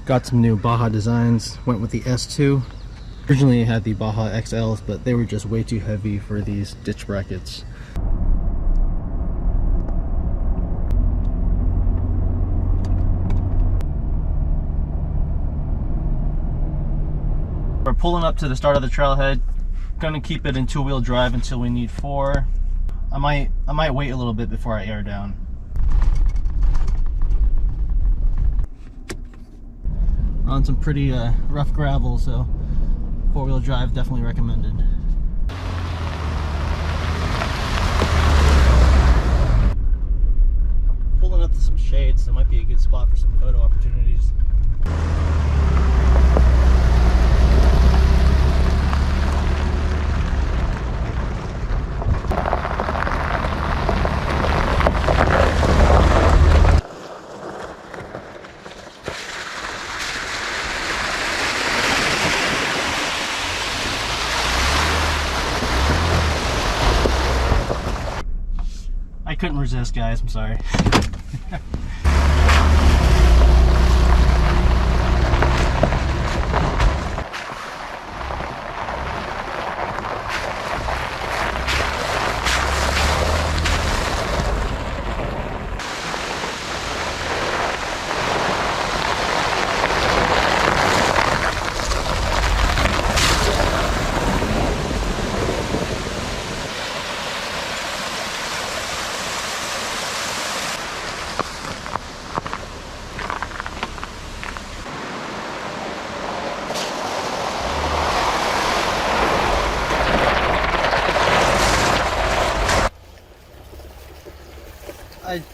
Got some new Baja designs, went with the S2. Originally I had the Baja XLs, but they were just way too heavy for these ditch brackets. We're pulling up to the start of the trailhead. Gonna keep it in two-wheel drive until we need 4. I might wait a little bit before I air down. On some pretty rough gravel, so 4-wheel drive definitely recommended. Pulling up to some shade, so it might be a good spot for some photo opportunities. I couldn't resist, guys, I'm sorry.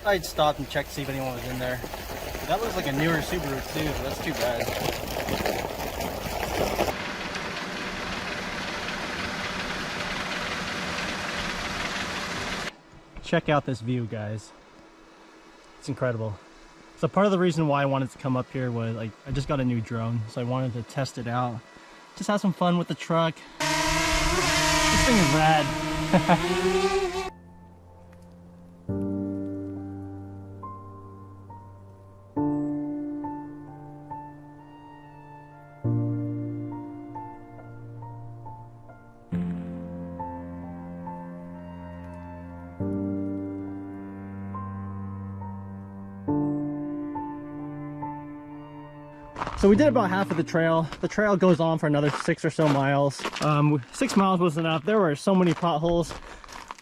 I'd stopped and checked to see if anyone was in there. That looks like a newer Subaru too, so that's too bad. Check out this view, guys. It's incredible. So part of the reason why I wanted to come up here was like I just got a new drone, so I wanted to test it out. Just have some fun with the truck. This thing is rad. So we did about half of the trail. The trail goes on for another 6 or so miles. 6 miles wasn't enough. There were so many potholes.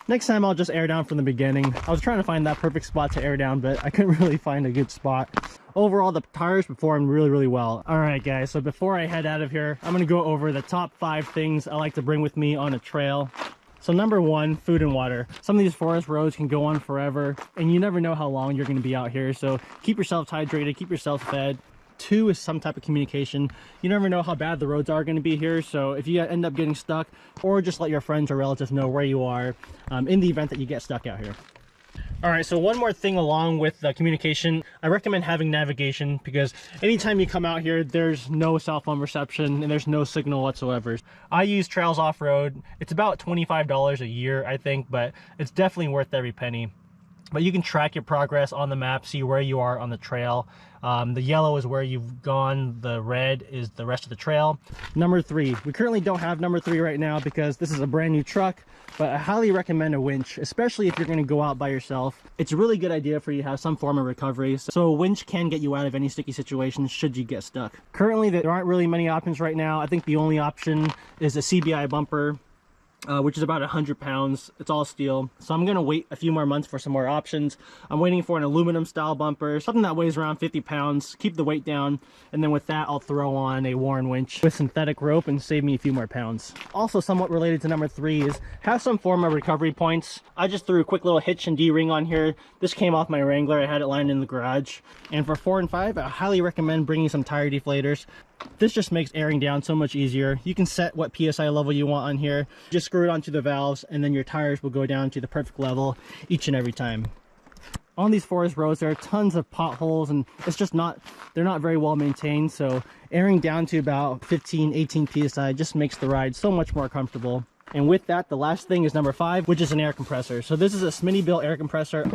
Next time I'll just air down from the beginning. I was trying to find that perfect spot to air down, but I couldn't really find a good spot. Overall, the tires performed really well. All right, guys, so before I head out of here, I'm gonna go over the top 5 things I like to bring with me on a trail. So number 1, food and water. Some of these forest roads can go on forever, and you never know how long you're gonna be out here. So keep yourself hydrated, keep yourself fed. 2 is some type of communication. You never know how bad the roads are going to be here, so if you end up getting stuck, or just let your friends or relatives know where you are in the event that you get stuck out here. All right, so one more thing along with the communication, I recommend having navigation, because anytime you come out here, there's no cell phone reception and there's no signal whatsoever. I use Trails Off-Road. It's about $25 a year, I think, but it's definitely worth every penny. But you can track your progress on the map, see where you are on the trail. The yellow is where you've gone, the red is the rest of the trail. Number 3, we currently don't have number 3 right now because this is a brand new truck, but I highly recommend a winch, especially if you're going to go out by yourself. It's a really good idea for you to have some form of recovery, so a winch can get you out of any sticky situation should you get stuck. Currently, there aren't really many options right now. I think the only option is a CBI bumper, which is about 100 pounds. It's all steel. So I'm gonna wait a few more months for some more options. I'm waiting for an aluminum style bumper, something that weighs around 50 pounds, keep the weight down. And then with that, I'll throw on a Warren winch with synthetic rope and save me a few more pounds. Also somewhat related to number 3 is have some form of recovery points. I just threw a quick little hitch and D-ring on here. This came off my Wrangler. I had it lined in the garage. And for 4 and 5, I highly recommend bringing some tire deflators. This just makes airing down so much easier. You can set what PSI level you want on here. Just screw it onto the valves and then your tires will go down to the perfect level each and every time. On these forest roads, there are tons of potholes and it's just they're not very well maintained. So airing down to about 15-18 PSI just makes the ride so much more comfortable. And with that, the last thing is number 5, which is an air compressor. So this is a Smittybilt air compressor.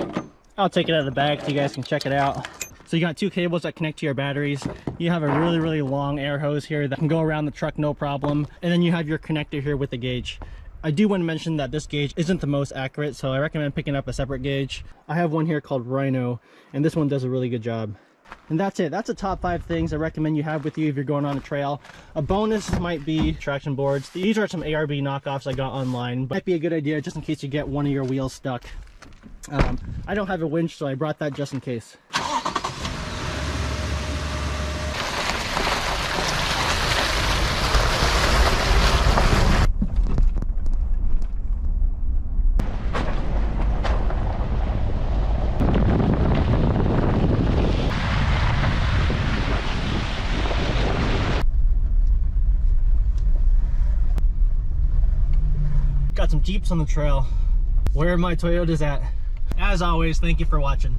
I'll take it out of the bag so you guys can check it out. So you got 2 cables that connect to your batteries. You have a really long air hose here that can go around the truck no problem. And then you have your connector here with the gauge. I do want to mention that this gauge isn't the most accurate, so I recommend picking up a separate gauge. I have one here called Rhino, and this one does a really good job. And that's it. That's the top 5 things I recommend you have with you if you're going on a trail. A bonus might be traction boards. These are some ARB knockoffs I got online, but might be a good idea just in case you get one of your wheels stuck. I don't have a winch, so I brought that just in case. Got some Jeeps on the trail. Where are my Toyotas at? As always, thank you for watching.